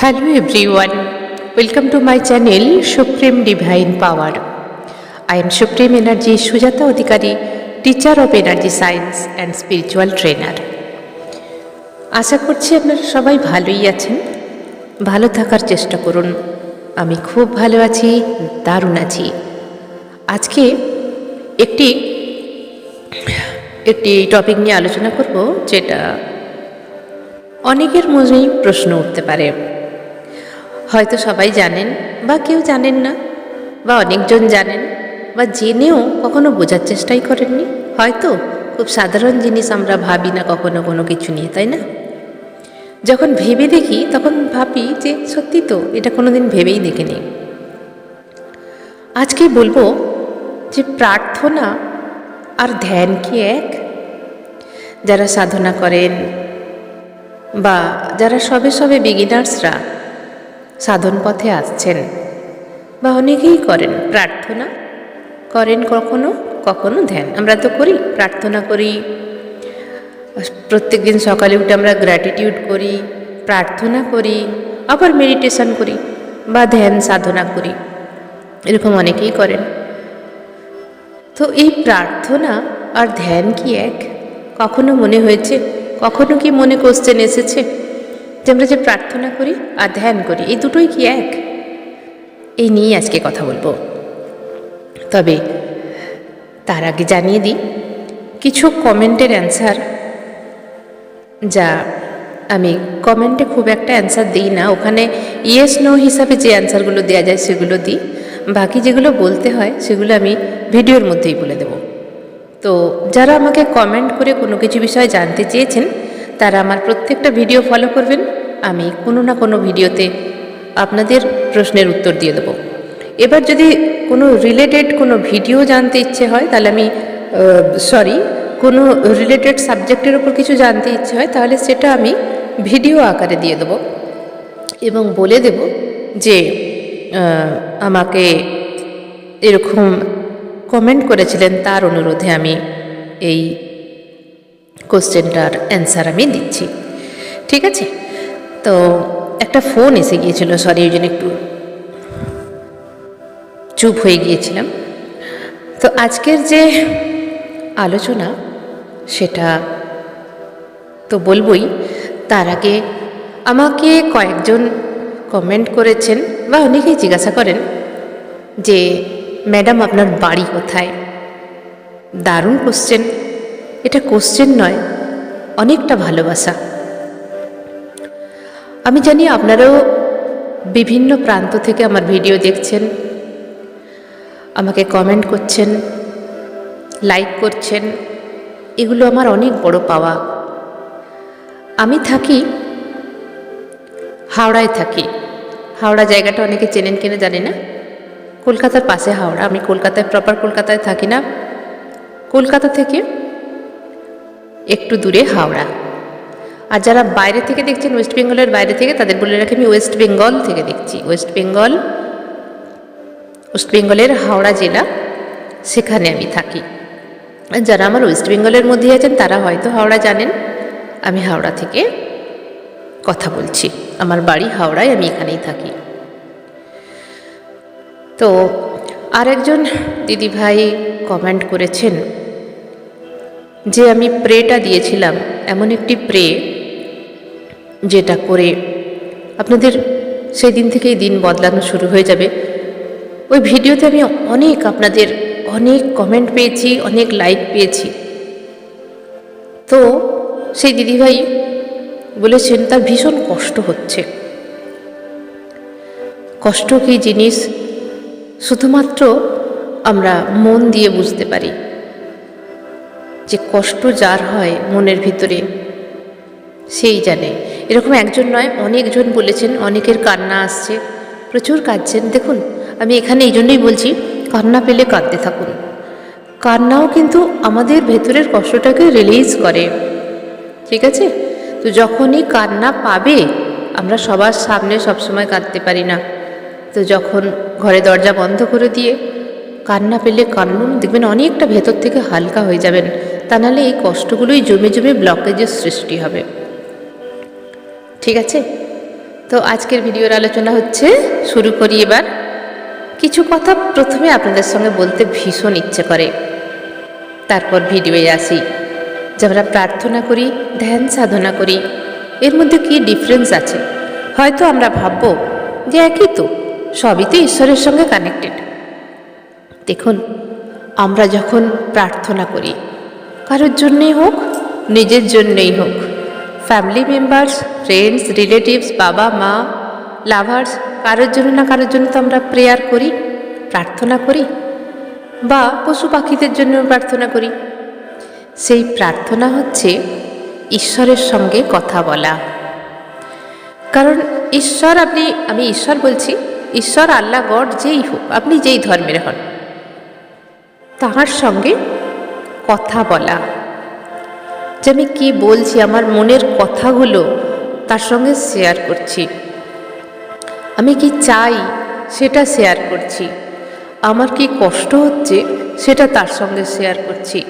Hello everyone, welcome to my channel Supreme Divine Power. I am Supreme Energy Sujata Adhikari, teacher of energy science and spiritual trainer. আশা করছি আপনারা সবাই ভালোই আছেন, ভালো থাকার চেষ্টা করুন। আমি খুব ভালো আছি, দারুণ আছি। আজকে একটি টপিক নিয়ে আলোচনা করব, যেটা অনেকের মনেই প্রশ্ন উঠতে পারে। হয়তো সবাই জানেন বা কেউ জানেন না, বা অনেকজন জানেন বা জেনেও কখনো বোঝার চেষ্টাই করেননি। হয়তো খুব সাধারণ জিনিস আমরা ভাবি না কখনো কোনো কিছু নিয়ে, তাই না? যখন ভেবে দেখি তখন ভাবি যে সত্যি তো, এটা কোনোদিন ভেবেই দেখিনি। আজকে বলবো যে প্রার্থনা আর ধ্যান কি এক? যারা সাধনা করেন বা যারা সবে সবে বিগিনার্সরা সাধন পথে আসছেন, বা অনেকেই করেন, প্রার্থনা করেন কখনো কখনো ধ্যান। আমরা তো করি, প্রার্থনা করি, প্রত্যেক দিন সকালে উঠে আমরা গ্র্যাটিটিউড করি, প্রার্থনা করি, আবার মেডিটেশন করি বা ধ্যান সাধনা করি, এরকম অনেকেই করেন। তো এই প্রার্থনা আর ধ্যান কি এক? কখনো মনে হয়েছে, কখনো কি মনে কোশ্চেন এসেছে যে আমরা যে প্রার্থনা করি আর ধ্যান করি, এই দুটোই কি এক? এই নিয়ে আজকে কথা বলবো। তবে তার আগে জানিয়ে দিই কিছু কমেন্টের অ্যান্সার, যা আমি কমেন্টে খুব একটা অ্যান্সার দিই না, ওখানে ইয়েস নো হিসাবে যে অ্যান্সারগুলো দেওয়া যায় সেগুলো দিই, বাকি যেগুলো বলতে হয় সেগুলো আমি ভিডিওর মধ্যেই বলে দেব। তো যারা আমাকে কমেন্ট করে কোনো কিছু বিষয়ে জানতে চেয়েছেন, তারা আমার প্রত্যেকটা ভিডিও ফলো করবেন। আমি কোনো না কোনো ভিডিওতে আপনাদের প্রশ্নের উত্তর দিয়ে দেবো। এবার যদি কোনো রিলেটেড কোনো ভিডিও জানতে ইচ্ছে হয়, তাহলে আমি কোনো রিলেটেড সাবজেক্টের ওপর কিছু জানতে ইচ্ছে হয়, তাহলে সেটা আমি ভিডিও আকারে দিয়ে দেবো এবং বলে দেব যে আমাকে এরকম কমেন্ট করেছিলেন, তার অনুরোধে আমি এই কোশ্চেনটার অ্যান্সার আমি দিচ্ছি। ঠিক আছে? তো একটা ফোন এসে গিয়েছিল, সরি, ওই জন্য একটু চুপ হয়ে গিয়েছিলাম। তো আজকের যে আলোচনা সেটা তো বলবই, তার আগে আমাকে কয়েকজন কমেন্ট করেছেন বা অনেকেই জিজ্ঞাসা করেন যে ম্যাডাম আপনার বাড়ি কোথায়? দারুণ কোশ্চেন। এটা কোশ্চেন নয়, অনেকটা ভালোবাসা। আমি জানি আপনারাও বিভিন্ন প্রান্ত থেকে আমার ভিডিও দেখছেন, আমাকে কমেন্ট করছেন, লাইক করছেন, এগুলো আমার অনেক বড় পাওয়া। আমি থাকি হাওড়ায় থাকি। হাওড়া জায়গাটা অনেকে চেনেন কিনা জানি না, কলকাতার পাশে হাওড়া। আমি কলকাতায়, প্রপার কলকাতায় থাকি না, কলকাতা থেকে একটু দূরে হাওড়া। আর যারা বাইরে থেকে দেখছেন, ওয়েস্ট বেঙ্গলের বাইরে থেকে, তাদের বলে রাখি আমি ওয়েস্ট বেঙ্গল থেকে দেখছি। ওয়েস্ট বেঙ্গলের হাওড়া জেলা, সেখানে আমি থাকি। যারা আমার ওয়েস্ট বেঙ্গলের মধ্যে আছেন তারা হয়তো হাওড়া জানেন। আমি হাওড়া থেকে কথা বলছি, আমার বাড়ি হাওড়ায়, আমি এখানেই থাকি। তো আরেকজন দিদিভাই কমেন্ট করেছেন যে আমি প্রেটা দিয়েছিলাম, এমন একটি প্রে যেটা করে আপনাদের সেই দিন থেকেই দিন বদলানো শুরু হয়ে যাবে। ওই ভিডিওতে আমি আপনাদের অনেক কমেন্ট পেয়েছি, অনেক লাইক পেয়েছি। তো সেই দিদিভাই বলেছেন তার ভীষণ কষ্ট হচ্ছে। কষ্ট কী জিনিস শুধুমাত্র আমরা মন দিয়ে বুঝতে পারি। যে কষ্ট যার হয় মনের ভিতরে, সেই জানে। এরকম একজন নয়, অনেকজন বলেছেন, অনেকের কান্না আসছে, প্রচুর কাঁদছেন। দেখুন, আমি এখানে এই জন্যই বলছি, কান্না পেলে কাঁদতে থাকুন। কান্নাও কিন্তু আমাদের ভেতরের কষ্টটাকে রিলিজ করে, ঠিক আছে? তো যখনই কান্না পাবে, আমরা সবার সামনে সবসময় কাঁদতে পারি না, তো যখন ঘরে দরজা বন্ধ করে দিয়ে কান্না পেলে কান্নুন, দেখবেন অনেকটা ভেতর থেকে হালকা হয়ে যাবেন। তা নাহলে এই কষ্টগুলোই জমে জমে ব্লকেজের সৃষ্টি হবে। ঠিক আছে? তো আজকের ভিডিওর আলোচনা হচ্ছে, শুরু করি এবার। কিছু কথা প্রথমে আপনাদের সঙ্গে বলতে ভীষণ ইচ্ছে করে, তারপর ভিডিওয়ে আসি। যে আমরা প্রার্থনা করি, ধ্যান সাধনা করি, এর মধ্যে কি ডিফারেন্স আছে? হয়তো আমরা ভাববো যে একই তো, সবই তো ঈশ্বরের সঙ্গে কানেক্টেড। দেখুন, আমরা যখন প্রার্থনা করি, কারোর জন্যেই হোক, নিজের জন্যেই হোক, ফ্যামিলি মেম্বার্স, ফ্রেন্ডস, রিলেটিভস, বাবা মা, লাভার্স, কারোর জন্য না কারোর জন্য তো আমরা প্রেয়ার করি, প্রার্থনা করি, বা পশু পাখিদের জন্য প্রার্থনা করি। সেই প্রার্থনা হচ্ছে ঈশ্বরের সঙ্গে কথা বলা। কারণ ঈশ্বর, আমি ঈশ্বর বলছি, ঈশ্বর, আল্লাহ, গড যেই হোক, আপনি যেই ধর্মের হন, তাহার সঙ্গে কথা বলা। যে আমি কী বলছি, আমার মনের কথাগুলো তার সঙ্গে শেয়ার করছি, আমি কি চাই সেটা শেয়ার করছি, আমার কি কষ্ট হচ্ছে সেটা তার সঙ্গে শেয়ার করছি।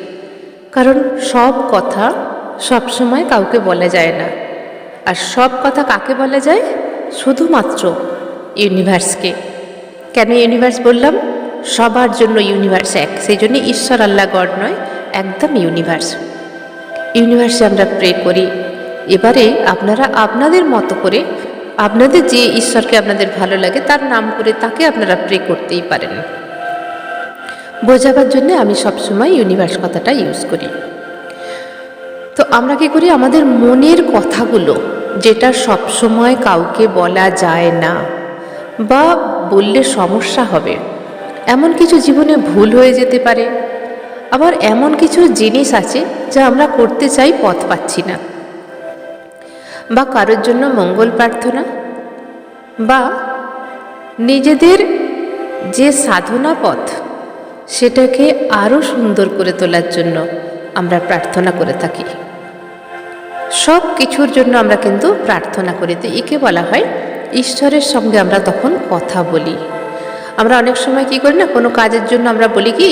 কারণ সব কথা সবসময় কাউকে বলা যায় না। আর সব কথা কাকে বলা যায়? শুধুমাত্র ইউনিভার্সকে। কেন ইউনিভার্স বললাম? সবার জন্য ইউনিভার্স এক, সেই জন্য ঈশ্বর, আল্লাহ, গড নয়, একদম ইউনিভার্স। ইউনিভার্সে আমরা প্রে করি। এবারে আপনারা আপনাদের মতো করে, আপনাদের যে ঈশ্বরকে আপনাদের ভালো লাগে তার নাম করে তাকে আপনারা প্রে করতেই পারেন। বোঝাবার জন্য আমি সবসময় ইউনিভার্স কথাটা ইউজ করি। তো আমরা কী করি? আমাদের মনের কথাগুলো, যেটা সবসময় কাউকে বলা যায় না বা বললে সমস্যা হবে, এমন কিছু জীবনে ভুল হয়ে যেতে পারে, আবার এমন কিছু জিনিস আছে যা আমরা করতে চাই, পথ পাচ্ছি না, বা কারোর জন্য মঙ্গল প্রার্থনা, বা নিজেদের যে সাধনা পথ সেটাকে আরও সুন্দর করে তোলার জন্য আমরা প্রার্থনা করে থাকি। সব কিছুর জন্য আমরা কিন্তু প্রার্থনা করি। তো একে বলা হয় ঈশ্বরের সঙ্গে আমরা তখন কথা বলি। আমরা অনেক সময় কী করি না, কোনো কাজের জন্য আমরা বলি কি,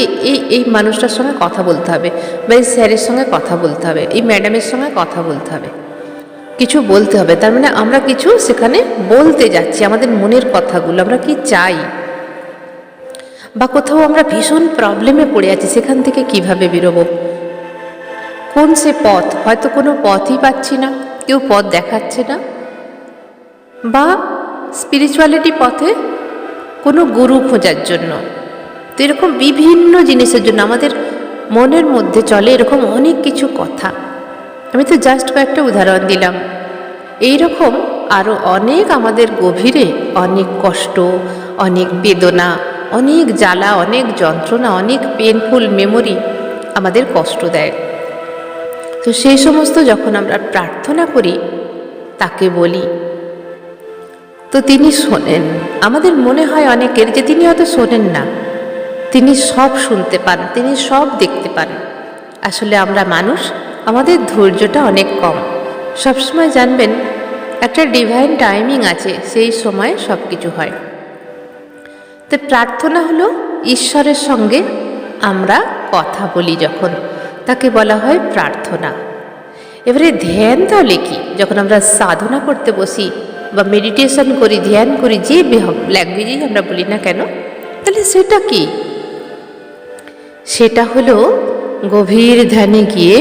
এই মানুষটার সঙ্গে কথা বলতে হবে, বা এই স্যারের সঙ্গে কথা বলতে হবে, এই ম্যাডামের সঙ্গে কথা বলতে হবে, কিছু বলতে হবে। তার মানে আমরা কিছু সেখানে বলতে যাচ্ছি, আমাদের মনের কথাগুলো, আমরা কি চাই। বা কোথাও আমরা ভীষণ প্রবলেমে পড়ে আছি, সেখান থেকে কিভাবে বেরোবো, কোন সে পথ, হয়তো কোনো পথই পাচ্ছি না, কেউ পথ দেখাচ্ছে না, বা স্পিরিচুয়ালিটি পথে কোনো গুরু খোঁজার জন্য। তো এরকম বিভিন্ন জিনিসের জন্য আমাদের মনের মধ্যে চলে এরকম অনেক কিছু কথা। আমি তো জাস্ট কয়েকটা উদাহরণ দিলাম। এই রকম আরও অনেক আমাদের গভীরে অনেক কষ্ট, অনেক বেদনা, অনেক জ্বালা, অনেক যন্ত্রণা, অনেক পেনফুল মেমোরি আমাদের কষ্ট দেয়। তো সেই সমস্ত যখন আমরা প্রার্থনা করি, তাকে বলি, তো তিনি শোনেন। আমাদের মনে হয় অনেকের যে তিনি হয়তো শোনেন না, তিনি সব শুনতে পান, তিনি সব দেখতে পান। আসলে আমরা মানুষ, আমাদের ধৈর্যটা অনেক কম। সবসময় জানবেন একটা ডিভাইন টাইমিং আছে, সেই সময় সব কিছু হয়। তো প্রার্থনা হলো ঈশ্বরের সঙ্গে আমরা কথা বলি, যখন তাকে বলা হয় প্রার্থনা। এবারে ধ্যান তাহলে কি? যখন আমরা সাধনা করতে বসি বা মেডিটেশন করি, ধ্যান করি, যে ল্যাঙ্গুয়েজেই আমরা বলি না কেন, তাহলে সেটা কি? সেটা হলো গভীর ধ্যানে গিয়ে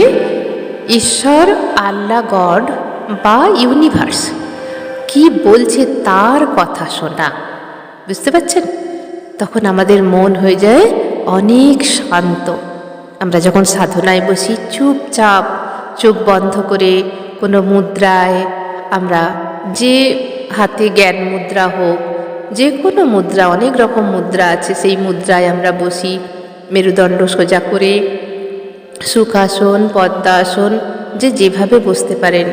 ঈশ্বর, আল্লাহ, গড বা ইউনিভার্স কি বলছে তার কথা শোনা। বুঝতে পারছেন? তখন আমাদের মন হয়ে যায় অনেক শান্ত। আমরা যখন সাধনায় বসি, চুপচাপ চোখ বন্ধ করে কোনো মুদ্রায়, আমরা যে হাতে জ্ঞান মুদ্রা হোক, যে কোনো মুদ্রা, অনেক রকম মুদ্রা আছে, সেই মুদ্রায় আমরা বসি, মেরুদণ্ড সোজা করে, সুখাসন, পদ্মাসন, যেভাবে বসতে পারেন,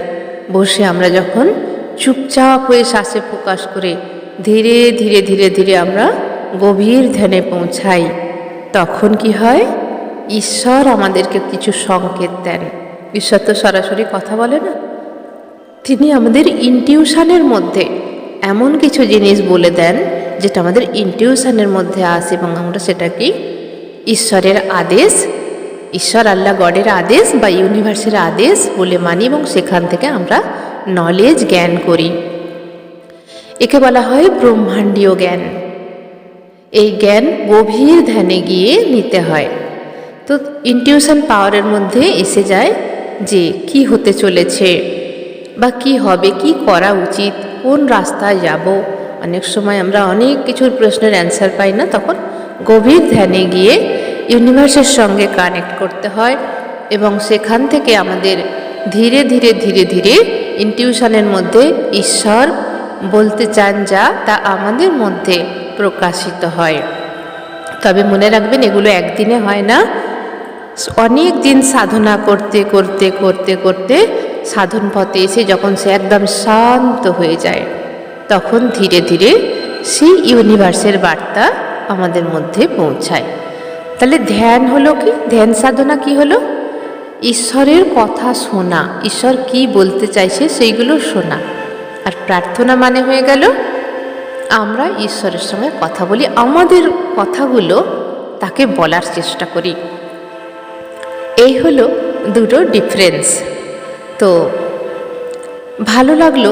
বসে আমরা যখন চুপচাপ হয়ে শ্বাসে ফোকাস করে ধীরে ধীরে ধীরে ধীরে আমরা গভীর ধ্যানে পৌঁছাই, তখন কি হয়? ঈশ্বর আমাদেরকে কিছু সংকেত দেন। ঈশ্বর তো সরাসরি কথা বলে না, তিনি আমাদের ইনটিউশনের মধ্যে এমন কিছু জিনিস বলে দেন যেটা আমাদের ইনটিউশনের মধ্যে আসে, এবং আমরা সেটাকে ঈশ্বরের আদেশ, ঈশ্বর, আল্লাহ, গডের আদেশ বা ইউনিভার্সের আদেশ বলে মানি, এবং সেখান থেকে আমরা নলেজ, জ্ঞান করি। একে বলা হয় ব্রহ্মাণ্ডীয় জ্ঞান। এই জ্ঞান গভীর ধ্যানে গিয়ে নিতে হয়। তো ইনটিউশন পাওয়ারের মধ্যে এসে যায় যে কি হতে চলেছে বা কি হবে, কি করা উচিত, কোন রাস্তায় যাব। অনেক সময় আমরা অনেক কিছুর প্রশ্নের অ্যান্সার পাই না, তখন গভীর ধ্যানে গিয়ে ইউনিভার্সের সঙ্গে কানেক্ট করতে হয় এবং সেখান থেকে আমাদের ধীরে ধীরে ধীরে ধীরে ইনটিউশনের মধ্যে ঈশ্বর বলতে চান যা তা আমাদের মধ্যে প্রকাশিত হয়। তবে মনে রাখবেন, এগুলো একদিনে হয় না, অনেক দিন সাধনা করতে করতে করতে করতে সাধন পথে এসে যখন সে একদম শান্ত হয়ে যায়, তখন ধীরে ধীরে সেই ইউনিভার্সের বার্তা আমাদের মধ্যে পৌঁছায়। তাহলে ধ্যান হলো কি, ধ্যান সাধনা কি হলো? ঈশ্বরের কথা শোনা, ঈশ্বর কি বলতে চাইছে সেইগুলো শোনা। আর প্রার্থনা মানে হয়ে গেল আমরা ঈশ্বরের সঙ্গে কথা বলি, আমাদের কথাগুলো তাকে বলার চেষ্টা করি। এই হলো দুটো ডিফারেন্স। তো ভালো লাগলো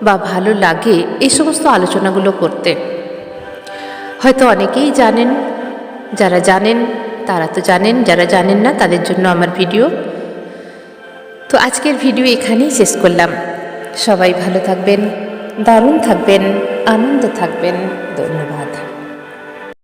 বা ভালো লাগে এই সমস্ত আলোচনাগুলো করতে। হয়তো অনেকেই জানেন, যারা জানেন তারা তো জানেন, যারা জানেন না তাদের জন্য আমার ভিডিও। তো আজকের ভিডিও এখানেই শেষ করলাম। সবাই ভালো থাকবেন, দারুণ থাকবেন, আনন্দ থাকবেন। ধন্যবাদ।